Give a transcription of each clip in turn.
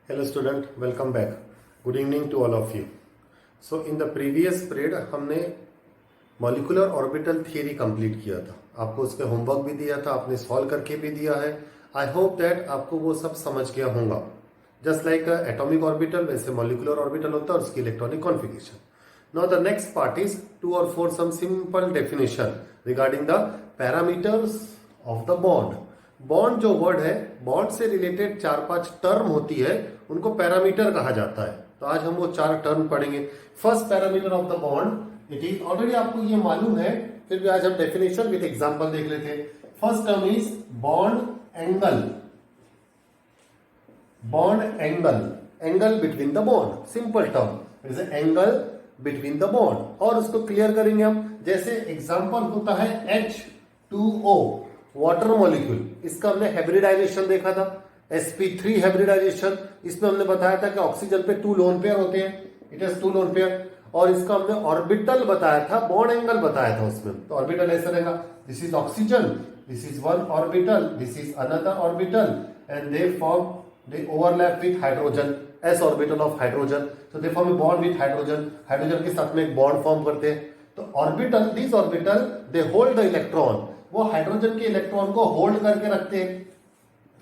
Hello student, welcome back. Good evening to all of you. So in the previous period हमने molecular orbital theory complete किया था. आपको उसके homework भी दिया था, आपने सॉल्व करके भी दिया है. आई होप दैट आपको वो सब समझ गया होगा. जस्ट लाइक एटॉमिक ऑर्बिटल वैसे मॉलिकुलर ऑर्बिटल होता है और उसकी electronic configuration. Now the next part is 2 or 4 some simple definition regarding the parameters of the bond. Bond जो वर्ड है, बॉन्ड से रिलेटेड 4-5 टर्म होती है, उनको पैरामीटर कहा जाता है. तो आज हम वो 4 टर्म पढ़ेंगे. First parameter of the bond it is, already आपको ये मालूम है, फिर भी आज हम डेफिनेशन विद एग्जांपल देख लेते हैं. First term is bond angle. Bond angle, angle between the bond, simple term is angle between the bond. और उसको क्लियर करेंगे हम. जैसे एग्जांपल होता है H2O, वाटर मॉलिक्यूल. इसका हमने हाइब्रिडाइजेशन देखा था, sp3 हाइब्रिडाइजेशन. इसमें हमने बताया था कि ऑक्सीजन पे 2 लोन पेयर होते हैं, इट इज 2 लोन पेयर. और इसका हमने ऑर्बिटल बताया था, बॉन्ड एंगल बताया था उसमें. तो ऑर्बिटल ऐसा रहेगा, this is oxygen, this is one orbital, this is another orbital, and they overlap with hydrogen, s orbital of hydrogen. तो they form a bond with hydrogen. Hydrogen के साथ में एक बॉन्ड फॉर्म करते हैं. तो orbital, this orbital they hold the electron, वो hydrogen के इलेक्ट्रॉन को होल्ड करके रखते हैं.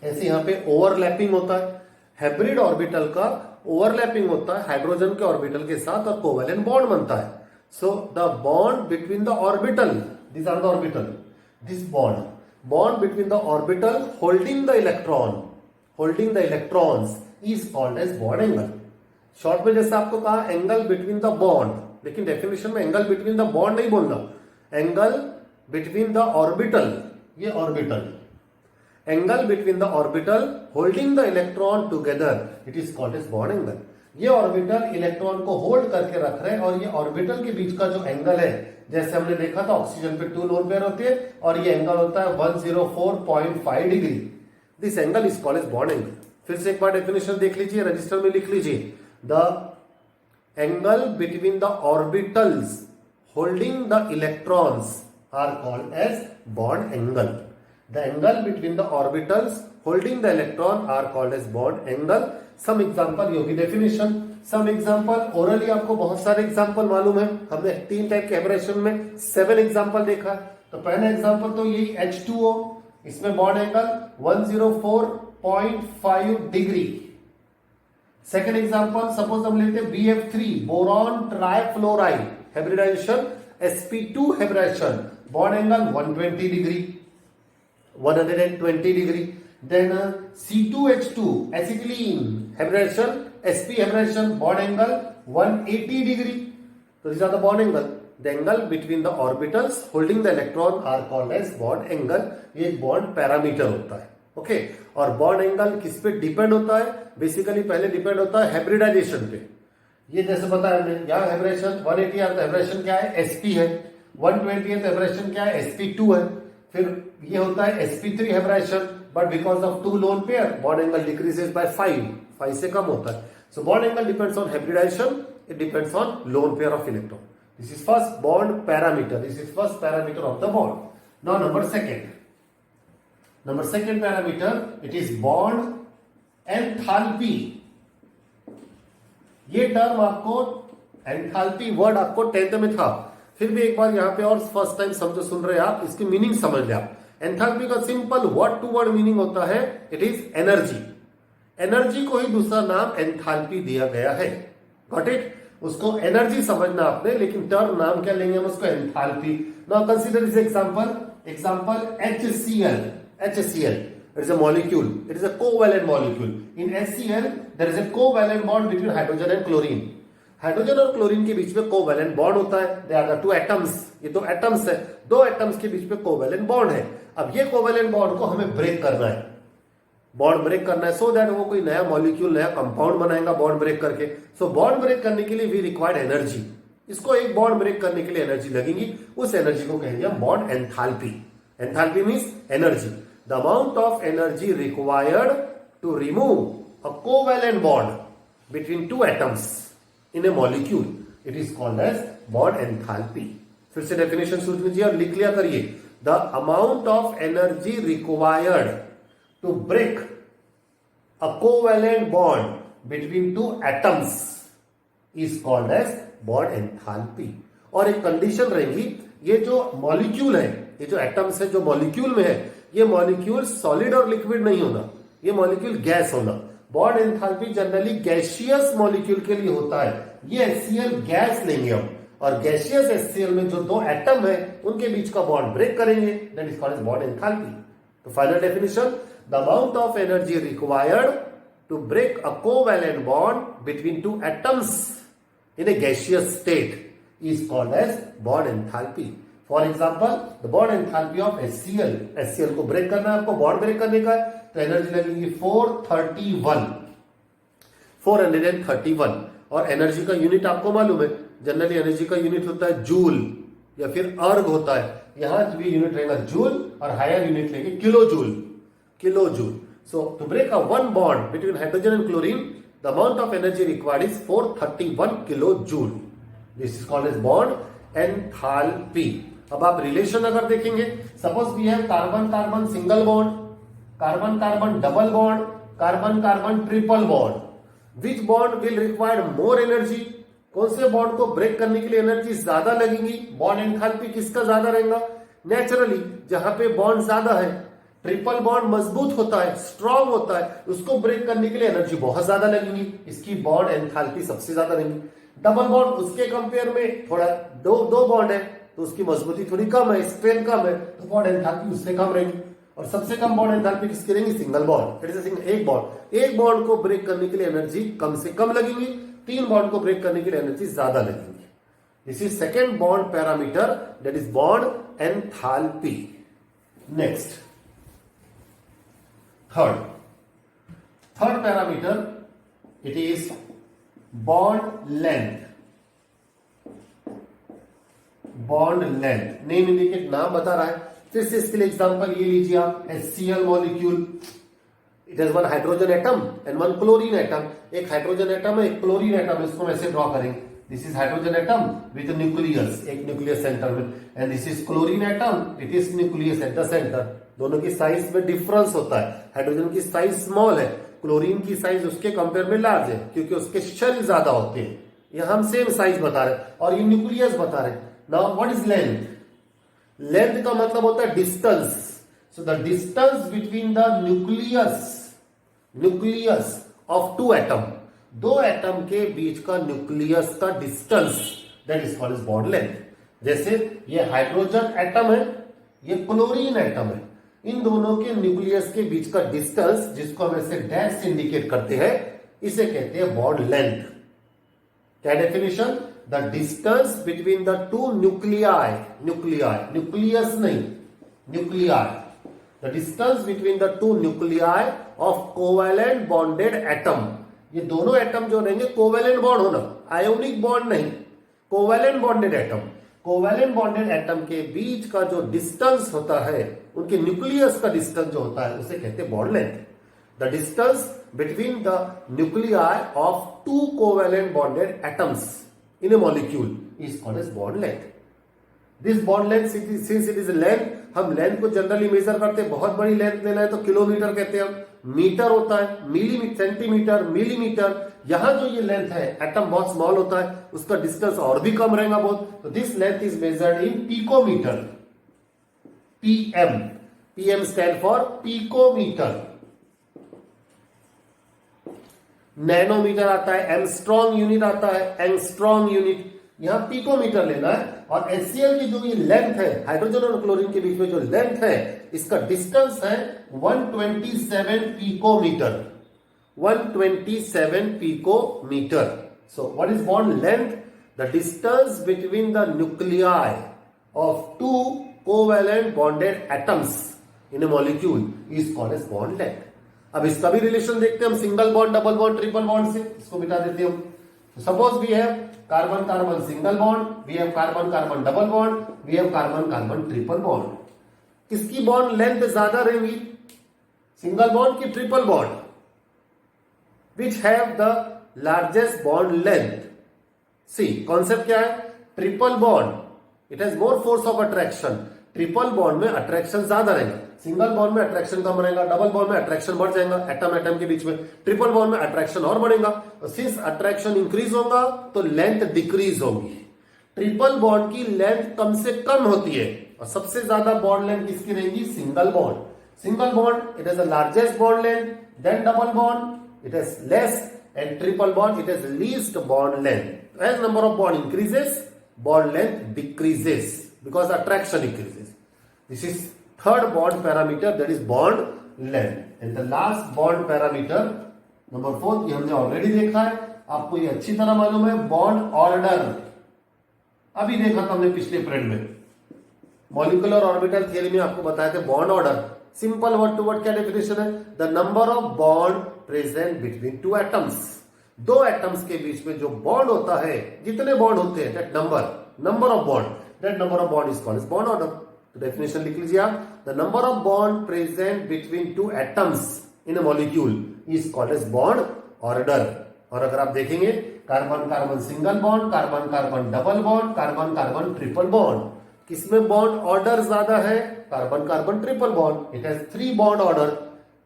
ऐसे यहां पे ओवरलैपिंग होता है. हाइब्रिड ऑर्बिटल का ओवरलैपिंग होता है हाइड्रोजन के ऑर्बिटल के साथ और कोवेलेंट बॉन्ड बनता है. So the bond between the orbital, this are the orbital, this bond between the orbital holding the electron, holding the electrons is called as bond angle. Short में जैसे आपको कहा एंगल बिटवीन द बॉन्ड, लेकिन definition में angle between the bond नहीं बोलना, angle between the orbital. ये orbital, angle between the orbital holding the electron together, it is called as bond angle. ये ऑर्बिटल इलेक्ट्रॉन को होल्ड करके रख रहे हैं और ये ऑर्बिटल के बीच का जो एंगल है, जैसे हमने देखा था ऑक्सीजन पे 2 लोन पेयर होते हैं और ये एंगल होता है 104.5 degree. This angle is called as bond angle. फिर से एक बार डेफिनेशन देख लीजिए, रजिस्टर में लिख लीजिए. The angle between the orbitals holding the electrons are called as bond angle. The angle between the orbitals holding the electron are called as bond angle. Some example, ये होगी definition. Some example orally आपको बहुत सारे example मालूम है. हमने 3 type के abrasion में 7 example देखा. तो पहला example तो यही H2O, इसमें bond angle 104.5 degree. Second example suppose हम लेते हैं BF3, boron trifluoride, hybridization sp2 hybridization, bond angle 120 degree, 120 degree. Then C2H2 acetylene hybridization, sp hybridization, bond angle 180 degree. तो this are the bond angle. The angle between the orbitals holding the electron are called as bond angle. ये एक bond parameter होता है. Okay और bond angle किस पे depend होता है? बेसिकली पहले डिपेंड होता है हाइब्रिडाइजेशन पे. ये जैसे बताया हमने, यहाँ हाइब्रिडेशन 180 है तो हाइब्रिडेशन क्या है? sp है. 120 है तो हाइब्रिडेशन क्या है? sp2 है. फिर ये होता है sp3 hybridization, but because of 2 lone pair bond angle decreases by 5 से कम होता है. So bond angle depends on hybridization, it depends on lone pair of electron. This is first bond parameter, this is first parameter of the bond. Now number second parameter, it is bond enthalpy. ये term आपको, enthalpy word आपको 10th में था, फिर भी एक बार यहां पे और फर्स्ट टाइम समझो, सुन रहे आप, इसकी मीनिंग समझ ले आप. एंथैल्पी का simple word to word meaning होता है, इट इज एनर्जी. एनर्जी को ही दूसरा नाम एंथैल्पी दिया गया है. Got it? उसको एनर्जी समझना आपने, लेकिन टर्म नाम क्या लेंगे हम उसको? Enthalpy. Now consider this example HCl. It is a molecule. It is a covalent molecule. In HCl, there is a covalent bond between hydrogen and chlorine. Hydrogen और क्लोरीन के बीच में कोवेलेंट बॉन्ड होता है. They are the 2 atoms. ये 2 atoms है, 2 atoms के बीच में कोवेलेंट बॉन्ड है. अब ये कोवेलेंट बॉन्ड को हमें ब्रेक करना है, बॉन्ड ब्रेक करना है, सो दैट वो कोई नया मॉलिक्यूल, नया कंपाउंड बनाएगा बॉन्ड ब्रेक करके. सो बॉन्ड ब्रेक करने के लिए वी रिक्वायर्ड एनर्जी. इसको एक बॉन्ड ब्रेक करने के लिए एनर्जी लगेगी, उस एनर्जी को कहेंगे bond enthalpy. Enthalpy means energy, the amount of energy required to remove a covalent bond between 2 atoms in a molecule, it is called as bond enthalpy. फिर से डेफिनेशन सोच लीजिए और लिख लिया करिए. the amount of energy required to break a covalent bond between two atoms is called as bond enthalpy. और एक कंडीशन रहेगी, ये जो मॉलिक्यूल है, ये जो एटम्स है जो मॉलिक्यूल में है, ये मॉलिक्यूल सॉलिड और लिक्विड नहीं होना, ये मॉलिक्यूल गैस होना. Bond enthalpy generally gaseous molecule के लिए होता है. ये HCl गैस लेंगे हम, और गैसियस HCl में जो दो एटम है उनके बीच का बॉन्ड ब्रेक करेंगे, that is called as bond enthalpy. तो final definition, the amount of energy required to break a covalent bond between two atoms in a gaseous state is called as bond enthalpy. For example, the bond enthalpy of HCl. HCl को break करना है आपको, bond break करने का है, तो energy लगेगी 431. और एनर्जी का यूनिट आपको मालूम है, जनरली एनर्जी का यूनिट होता है जूल या फिर अर्ग होता है. यहां भी यूनिट रहेगा जूल और हायर यूनिट लेंगे kilo joule. So to break a one bond between hydrogen and chlorine, the amount of energy required is 431 kilojoule. This is called as bond enthalpy. अब आप रिलेशन अगर देखेंगे, suppose we have carbon carbon single bond, carbon carbon double bond, carbon carbon triple bond. Which bond will required more energy? कौन से bond को break करने के लिए एनर्जी ज्यादा लगेगी? बॉन्ड एंथैल्पी किसका ज्यादा रहेगा? नेचुरली जहां पे बॉन्ड ज्यादा है, ट्रिपल बॉन्ड मजबूत होता है, स्ट्रॉन्ग होता है, उसको ब्रेक करने के लिए एनर्जी बहुत ज्यादा लगेगी, इसकी बॉन्ड एंथैल्पी सबसे ज्यादा रहेगी. डबल बॉन्ड उसके कंपेयर में थोड़ा दो बॉन्ड है तो उसकी मजबूती थोड़ी कम है, स्ट्रेंथ कम है, तो बॉन्ड एंथैल्पी उससे कम रहेगी. और सबसे कम बॉन्ड एंथैल्पी किसकी रहेगी? Single bond. इट इज एक बॉन्ड को ब्रेक करने के लिए एनर्जी कम से कम लगेगी, 3 बॉन्ड को ब्रेक करने के लिए एनर्जी ज्यादा लगेगी. This is second bond parameter, that is bond enthalpy. Next, third parameter, it is bond length. Name indicate, नाम बता रहा है. फिर से इसके लिए एग्जांपल ये लीजिए आप, HCl molecule, it has one hydrogen atom and one chlorine atom. एक हाइड्रोजन एटम है, एक क्लोरीन एटम, इसको ऐसे ड्रॉ करेंगे. This is hydrogen atom with nucleus, एक न्यूक्लियस सेंटर में, and this is chlorine atom, it is nucleus eight the centre. दोनों की साइज में डिफरेंस होता है. हाइड्रोजन की साइज स्मॉल है, क्लोरीन की साइज उसके कंपेयर में लार्ज है, क्योंकि उसके शेल ज्यादा होते हैं. यहां हम सेम साइज बता रहे हैं और ये न्यूक्लियस बता रहे हैं. Now what is length? Length का मतलब होता है distance. So the distance between the nucleus of two atom, दो एटम के बीच का न्यूक्लियस का distance, that is called as bond length. जैसे ये हाइड्रोजन एटम है, ये क्लोरीन एटम है, इन दोनों के न्यूक्लियस के बीच का डिस्टेंस, जिसको हम ऐसे डैश से इंडिकेट करते हैं, इसे कहते हैं बॉन्ड लेंथ. क्या definition? The distance between the two nuclei, nucleus नहीं, nuclei, the distance between the two nuclei of covalent bonded atom. ये दोनों एटम जो रहेंगे कोवैलेंट बॉन्ड होना, आयोनिक बॉन्ड नहीं, covalent bonded atom. Covalent bonded atom के बीच का जो डिस्टेंस होता है, उनके न्यूक्लियस का डिस्टेंस जो होता है, उसे कहते हैं bond length. The distance between the nuclei of two covalent bonded atoms in a molecule is called as bond length. This bond length, since it is length, हम लेंथ को जनरली मेजर करते हैं. बहुत बड़ी लेंथ लेना है तो kilometre कहते हैं हम, मीटर होता है, मिलीमीटर, सेंटीमीटर, मिलीमीटर. यहां जो ये लेंथ है, एटम बहुत स्मॉल होता है, उसका डिस्टेंस और भी कम रहेगा बहुत. तो this length is measured in picometre, PM stand for picometre. Nanometre आता है, एंगस्ट्रॉम यूनिट आता है, एंगस्ट्रॉम यूनिट. यहां पिकोमीटर लेना है. और HCl की जो ये लेंथ है, हाइड्रोजन और क्लोरीन के बीच में जो लेंथ है, इसका डिस्टेंस है 127 picometre. 127 picometer. So what is bond length? The distance between the nuclei of two covalent bonded atoms in a molecule is called as bond length. अब इसका भी रिलेशन देखते हैं हम single bond, double bond, triple bond से. इसको मिटा देते हैं हम. Suppose we have carbon carbon single bond, we have carbon carbon double bond, we have carbon carbon triple bond. किसकी बॉन्ड लेंथ ज्यादा रहेगी, सिंगल बॉन्ड की triple bond? Which have the largest bond length? See, concept क्या है? Triple bond. It has more force of attraction. Triple bond में attraction ज्यादा रहेगा, single bond में अट्रैक्शन कम रहेगा, डबल बॉन्ड में अट्रैक्शन बढ़ जाएगा एटम एटम के बीच में, ट्रिपल बॉन्ड में अट्रैक्शन और बढ़ेगा। तो सिंस अट्रैक्शन इंक्रीज होगा तो लेंथ डिक्रीज होगी। ट्रिपल बॉन्ड की लेंथ कम से कम होती है और सबसे ज्यादा बॉन्ड लेंथ किसकी रहेगी? Single bond. Single bond it is the largest bond length, then double bond it is less, and triple bond it has least bond length. As number of bond increases, bond length decreases because attraction increases. This is third bond parameter, that is bond length. And the last bond parameter number 4 ये हमने already देखा है, आपको ये अच्छी तरह मालूम है, बॉन्ड ऑर्डर। अभी देखा था हमने पिछले पीरियड में मॉलिक्यूलर ऑर्बिटल थियरी में आपको बताया थे bond order. Simple word to word क्या डेफिनेशन है? The number of bond present between two atoms. दो एटम्स के बीच में जो बॉन्ड होता है, जितने बॉन्ड होते हैं, that number of bond, that number of bond is called as bond order. तो डेफिनेशन लिख लीजिए आप, the number of bond present between two atoms in a molecule is called as bond order. और अगर आप देखेंगे carbon carbon single bond, carbon carbon double bond, carbon carbon triple bond, किसमें bond order ज्यादा है? Carbon carbon triple bond, it has 3 bond order.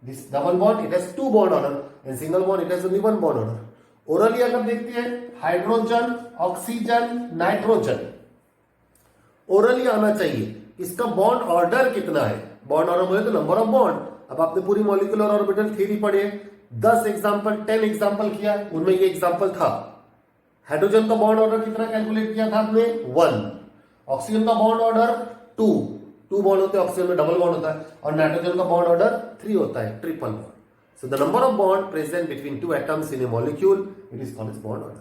This double bond it has 2 bond order and single bond it has only 1 bond order. Orally अगर देखते हैं hydrogen, oxygen, nitrogen, orally आना चाहिए। इसका bond order कितना है? बॉन्ड ऑर्डर बोले तो नंबर ऑफ बॉन्ड। अब आपने पूरी मॉलिक्यूलर ऑर्बिटल थ्योरी पढ़ी है, 10 एग्जांपल 10 एग्जांपल किया, उनमें ये एग्जांपल था। हाइड्रोजन का बॉन्ड ऑर्डर कितना कैलकुलेट किया था आपने? 1। ऑक्सीजन का बॉन्ड ऑर्डर 2 बॉन्ड होते हैं, ऑक्सीजन में डबल बॉन्ड होता है, और नाइट्रोजन का बॉन्ड ऑर्डर 3 होता है, triple bond. So the number of bond present between two atoms in a molecule it is called as bond order.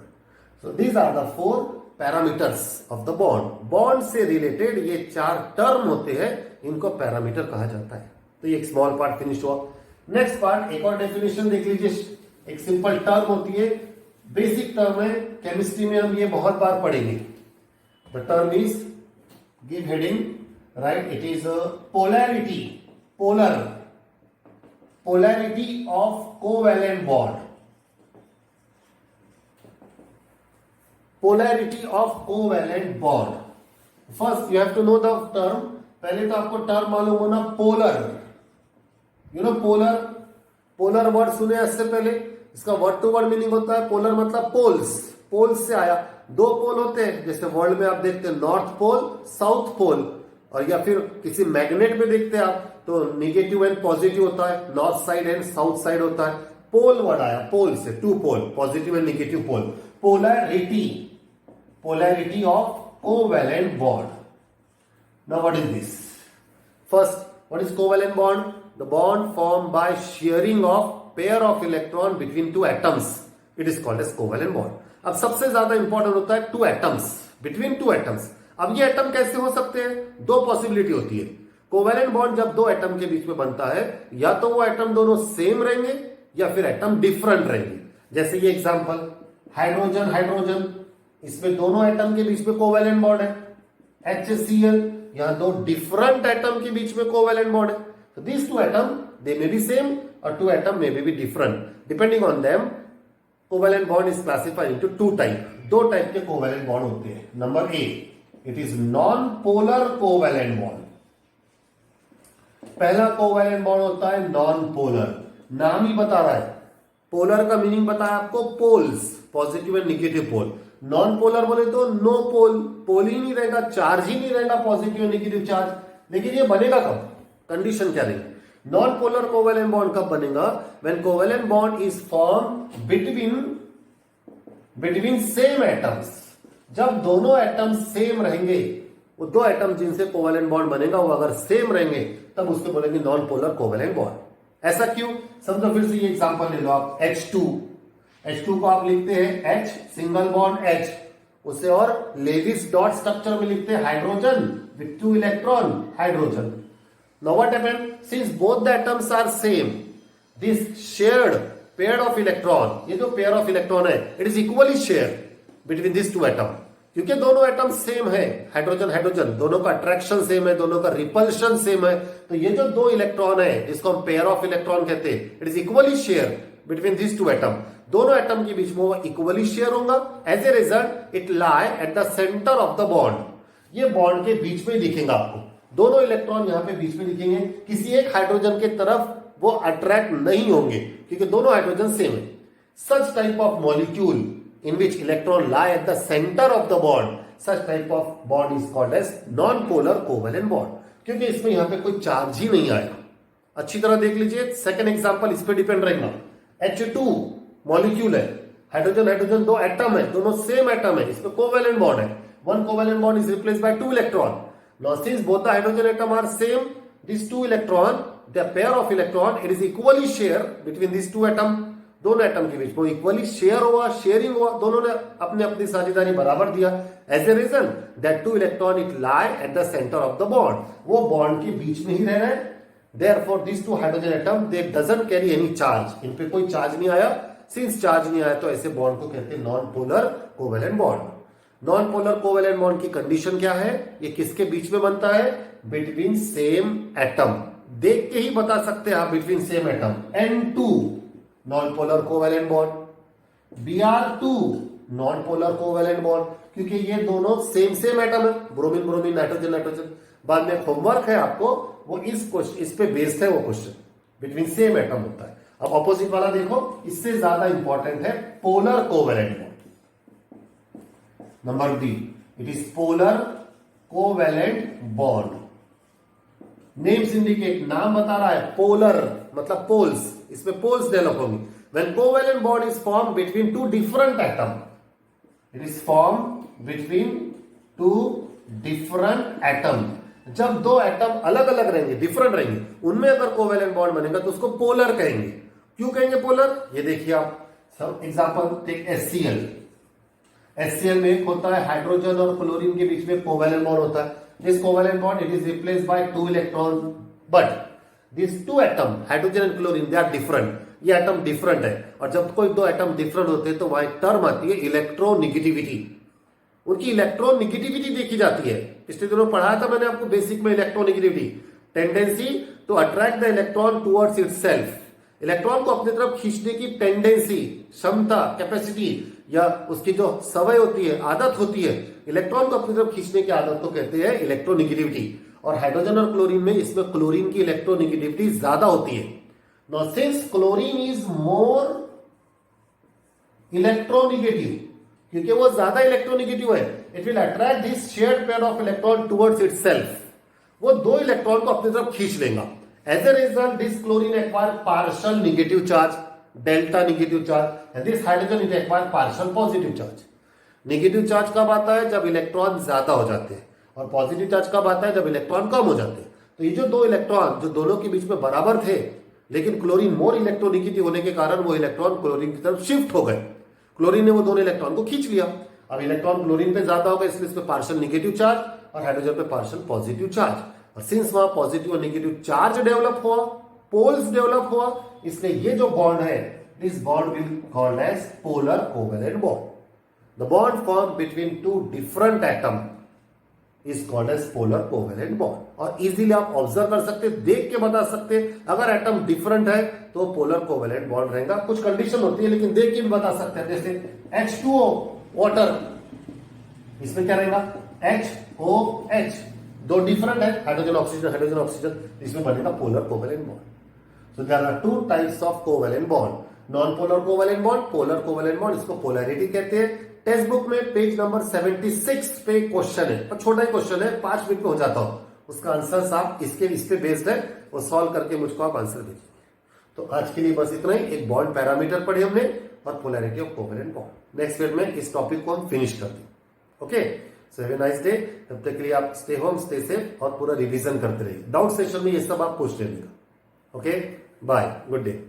So these are the 4 parameters of the bond. Bond से related ये 4 term होते हैं, इनको parameter कहा जाता है। तो ये एक स्मॉल पार्ट फिनिश हुआ। नेक्स्ट पार्ट, एक और डेफिनेशन देख लीजिए। एक सिंपल टर्म होती है, बेसिक टर्म है, केमिस्ट्री में हम ये बहुत बार पढ़ेंगे। The term is, give heading, right, it is a polarity of covalent bond, polarity of covalent bond. First you have to know the term, पहले तो आपको टर्म मालूम होना polar. You know polar word सुने इससे पहले? इसका वर्ड टू वर्ड मीनिंग होता है पोलर मतलब पोल्स से आया। 2 पोल होते हैं, जैसे वर्ल्ड में आप देखते हैं नॉर्थ पोल, साउथ पोल, और या फिर किसी मैग्नेट में देखते हैं आप तो नेगेटिव एंड पॉजिटिव होता है, north side and south side होता है। पोल वर्ड आया पोल से, 2 pole, positive and negative pole. Polarity of covalent bond. Now what is this? First, what is covalent bond? The bond formed by sharing of pair of electron between 2 atoms, it is called as covalent bond. अब सबसे ज्यादा important होता है 2 atoms, between 2 atoms. अब ये atom कैसे हो सकते हैं? 2 पॉसिबिलिटी होती है। कोवैलेंट बॉन्ड जब 2 एटम के बीच में बनता है, या तो वो एटम दोनों सेम रहेंगे या फिर एटम डिफरेंट रहेंगे। जैसे ये एग्जांपल, हाइड्रोजन, इसमें दोनों एटम के बीच में कोवैलेंट बॉन्ड है। HCl, यहां 2 डिफरेंट एटम के बीच में कोवैलेंट बॉन्ड है। तो these 2 atom they may be same और 2 atom may be different, depending on them. Covalent bond is classified into 2 type. 2 type के कोवैलेंट बॉन्ड होते हैं। Number A, it is non polar covalent bond. पहला covalent bond होता है non polar, नाम ही बता रहा है। पोलर का मीनिंग बताया आपको, poles, positive and negative pole. Non polar बोले तो नो पोल ही नहीं रहेगा, चार्ज ही नहीं रहेगा, पॉजिटिव एंड नेगेटिव चार्ज। लेकिन ये बनेगा कब? कंडीशन क्या रहेगी? नॉन पोलर कोवैलेंट बॉन्ड कब बनेगा? When covalent bond is form between same atoms. जब दोनों एटम सेम रहेंगे, वो 2 एटम जिनसे कोवैलेंट बॉन्ड बनेगा वो अगर सेम रहेंगे, तब उसको बोलेंगे नॉन पोलर कोवैलेंट बॉन्ड। ऐसा क्यों? समझो, फिर से ये एग्जांपल ले लो आप। H2 को आप लिखते हैं H, सिंगल बॉन्ड H, उसे और लेविस डॉट स्ट्रक्चर में लिखते हैं hydrogen with 2 electron, hydrogen. Now what happened? Since both the atoms are same, this shared pair of electron, ये जो पेयर ऑफ इलेक्ट्रॉन है, it is equally share between this 2 atom. क्योंकि दोनों atom same है, hydrogen, दोनों का attraction same है, दोनों का रिपल्शन सेम है, तो ये जो 2 इलेक्ट्रॉन है, जिसको हम पेयर ऑफ इलेक्ट्रॉन कहते हैं, it is equally share between this 2 atom. दोनों एटम के बीच में वो इक्वली शेयर होगा। As a result it lie at the centre of the bond. ये बॉन्ड के बीच में दिखेगा आपको। दोनों इलेक्ट्रॉन यहां पे बीच में दिखेंगे, किसी एक हाइड्रोजन के तरफ वो अट्रैक्ट नहीं होंगे क्योंकि दोनों हाइड्रोजन सेम है। Such type of molecule in which electron lie at the centre of the bond, such type of bond is called as non polar covalent bond, क्योंकि इसमें यहां पे कोई चार्ज ही नहीं आएगा। अच्छी तरह देख लीजिए, सेकंड एग्जांपल इस पे डिपेंड रहेगा। H2 मॉलिक्यूल है, हाइड्रोजन हाइड्रोजन दो एटम है, दोनों सेम एटम है, इसमें कोवेलेंट बॉन्ड है। One covalent bond is replaced by two electron. Now since both the hydrogen atom are same, these two electron, the pair of electron, it is equally share between these two atom, दोनों atom के बीच में equally share हुआ, sharing हुआ, दोनों ने अपने अपनी साझेदारी बराबर दिया। As a reason that two electron it lie at the centre of the bond, वो बॉन्ड के बीच में ही रह रहे हैं। Therefore these two hydrogen atom they doesn't carry any charge, इन पे कोई चार्ज नहीं आया। सिंस चार्ज नहीं आया तो ऐसे बॉन्ड को कहते हैं non polar covalent bond. Non polar covalent bond की कंडीशन क्या है, ये किसके बीच में बनता है, बिटवीन सेम एटम। देख के ही बता सकते हैं आप, between same atom. N2 non polar covalent bond, Br2 non polar covalent bond, क्योंकि ये दोनों सेम एटम है, ब्रोमीन ब्रोमीन नाइट्रोजन नाइट्रोजन। बाद में होमवर्क है आपको, वो इस पे बेस्ड है वो क्वेश्चन, बिटवीन सेम एटम होता है। अब ऑपोजिट वाला देखो, इससे ज्यादा इंपॉर्टेंट है polar covalent bond. Number D, it is polar covalent bond. Names indicate, नाम बता रहा है, पोलर मतलब पोल्स, इसमें पोल्स डेवलप होंगी। When covalent bond is form between two different atom, it is form between two different atom. जब दो atom अलग अलग रहेंगे, डिफरेंट रहेंगे, उनमें अगर कोवेलेंट बॉन्ड बनेगा तो उसको पोलर कहेंगे। क्यों कहेंगे पोलर, ये देखिए आप। सब एग्जांपल टेक HCl। HCl में एक होता है हाइड्रोजन और क्लोरीन के बीच में कोवेलेंट बॉन्ड होता है। This covalent bond it is replaced by two electron, but this two atom hydrogen and chlorine they are different. ये एटम डिफरेंट है, और जब कोई दो एटम डिफरेंट होते हैं तो वहां एक टर्म आती है इलेक्ट्रोनिगेटिविटी। उनकी इलेक्ट्रोनिगेटिविटी देखी जाती है। पिछले दिनों पढ़ाया था मैंने आपको बेसिक में electronegativity, tendency to attract the electron towards itself. Electron को अपनी तरफ खींचने की टेंडेंसी, क्षमता, कैपेसिटी, या उसकी जो सवय होती है, आदत होती है, इलेक्ट्रॉन को अपनी तरफ खींचने की आदत को कहते हैं इलेक्ट्रोनिगेटिविटी। और हाइड्रोजन और क्लोरीन में इसमें क्लोरीन की इलेक्ट्रोनिगेटिविटी ज्यादा होती है। Now since chlorine is more electronegative, क्योंकि वो ज्यादा इलेक्ट्रोनिगेटिव है, it will attract this shared pair of electron towards itself. वो दो इलेक्ट्रॉन को अपनी तरफ खींच लेगा। As a result this chlorine acquire partial negative charge, delta negative charge, and this hydrogen it acquire partial positive charge. Negative charge कब आता है, जब इलेक्ट्रॉन ज्यादा हो जाते हैं, और पॉजिटिव चार्ज कब आता है, जब इलेक्ट्रॉन कम हो जाते हैं। तो ये जो दो इलेक्ट्रॉन जो दोनों के बीच में बराबर थे, लेकिन क्लोरीन मोर इलेक्ट्रोनिगेटिव होने के कारण वो इलेक्ट्रॉन क्लोरीन की तरफ शिफ्ट हो गए। क्लोरीन ने वो दोनों इलेक्ट्रॉन को खींच लिया। अब इलेक्ट्रॉन क्लोरीन पे ज्यादा होगा, इसलिए इस पे पार्शियल नेगेटिव चार्ज, और हाइड्रोजन पे पार्शियल पॉजिटिव चार्ज। और सिंस वहां पॉजिटिव और नेगेटिव चार्ज डेवलप हुआ, पोल्स डेवलप हुआ, इसलिए ये जो बॉन्ड है, this bond will called as polar covalent bond. The bond form between two different atom is called as polar covalent bond. और इजीली आप ऑब्जर्व कर सकते, देख के बता सकते, अगर एटम डिफरेंट है तो पोलर कोवेलेंट बॉन्ड रहेगा। कुछ कंडीशन होती है लेकिन देख के भी बता सकते हैं, जैसे H2O वाटर, इसमें क्या रहेगा, HOH, दो डिफरेंट है, हाइड्रोजन ऑक्सीजन, इसमें बनेगा polar covalent bond. So there are two types of covalent bond, non polar covalent bond, polar covalent bond, इसको पोलैरिटी कहते हैं। टेक्स्ट बुक में पेज नंबर 76 पे क्वेश्चन है, और छोटा ही क्वेश्चन है, 5 मिनट में हो जाता हो। उसका आंसर आप इस पे बेस्ड है, वो सॉल्व करके मुझको आप आंसर दीजिए। तो आज के लिए बस इतना ही। एक बॉन्ड पैरामीटर पढ़े हमने, और polarity of covalent bond. Next video में इस टॉपिक को हम फिनिश कर दें। Okay, so have a nice day. तब तक के लिए आप स्टे होम, स्टे सेफ, और पूरा रिवीजन करते रहिए। डाउट सेशन में ये सब आप पूछ लेंगे। Okay, bye, good day.